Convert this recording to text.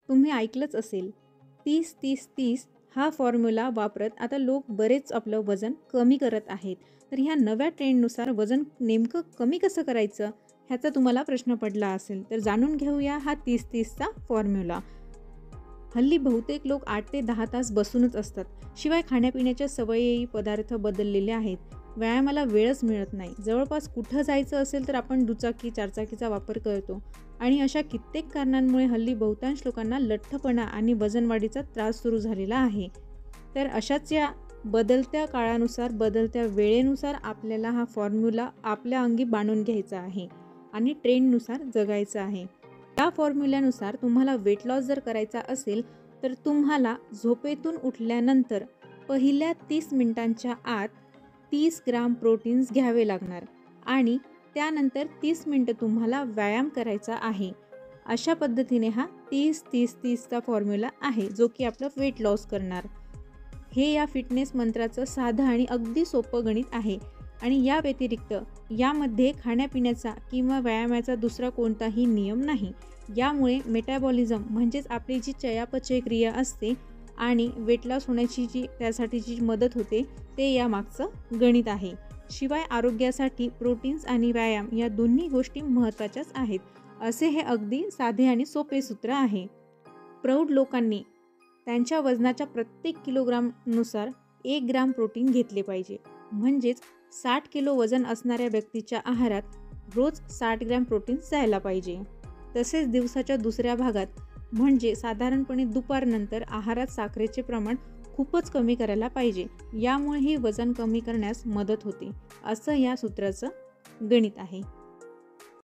तुम्ही ऐकलंच असेल 30-30-30 हा फॉर्म्युला वापरत आता लोक बरेच आपलं वजन कमी करत आहेत. तर ह्या नव्या ट्रेंडनुसार वजन नेमकं कमी कसं करायचं ह्याचा तुम्हाला प्रश्न पडला असेल, तर जाणून घेऊया हा 30-30चा फॉर्म्युला. हल्ली बहुतेक लोक 8 ते 10 तास बसूनच असतात. शिवाय खाण्यापिण्याच्या सवयीही पदार्थ बदललेले आहेत. व्यायामाला वेळच मिळत नाही. जवळपास कुठं जायचं असेल तर आपण दुचाकी, चारचाकीचा वापर करतो आणि अशा कित्येक कारणांमुळे हल्ली बहुतांश लोकांना लठ्ठपणा आणि वजनवाढीचा त्रास सुरू झालेला आहे. तर अशाच या बदलत्या काळानुसार, बदलत्या वेळेनुसार आपल्याला हा फॉर्म्युला आपल्या अंगी बांधून घ्यायचा आहे आणि ट्रेंडनुसार जगायचं आहे. या फॉर्म्युल्यानुसार तुम्हाला वेट लॉस जर करायचा असेल तर तुम्हाला झोपेतून उठल्यानंतर पहिल्या 30 मिनिटांच्या आत 30 ग्राम प्रोटीन्स घ्यावे लागणार आणि त्यानंतर 30 मिनिटं तुम्हाला व्यायाम करायचा आहे. अशा पद्धतीने हा 30-30-30चा फॉर्म्युला आहे जो की आपलं वेट लॉस करणार. हे या फिटनेस मंत्राचं साधं आणि अगदी सोपं गणित आहे आणि या व्यतिरिक्त यामध्ये खाण्यापिण्याचा किंवा व्यायामाचा दुसरा कोणताही नियम नाही. यामुळे मेटाबॉलिझम म्हणजेच आपली जी चयापचय क्रिया असते आणि वेट लॉस होण्याची त्यासाठीची मदत होते ते यामागचं गणित आहे. शिवाय आरोग्यासाठी प्रोटीन्स आणि व्यायाम या दोन्ही गोष्टी महत्त्वाच्याच आहेत. असे हे अगदी साधे आणि सोपे सूत्र आहे. प्रौढ लोकांनी त्यांच्या वजनाच्या प्रत्येक किलोग्रामनुसार 1 ग्राम प्रोटीन घेतले पाहिजे. म्हणजेच 60 किलो वजन असणाऱ्या व्यक्तीच्या आहारात रोज 60 ग्रॅम प्रोटीन जायला पाहिजे. तसेच दिवसाच्या दुसऱ्या भागात म्हणजे साधारणपणे दुपारनंतर आहारात साखरेचे प्रमाण खूपच कमी करायला पाहिजे. यामुळेही वजन कमी करण्यास मदत होते. असं या सूत्राचं गणित आहे.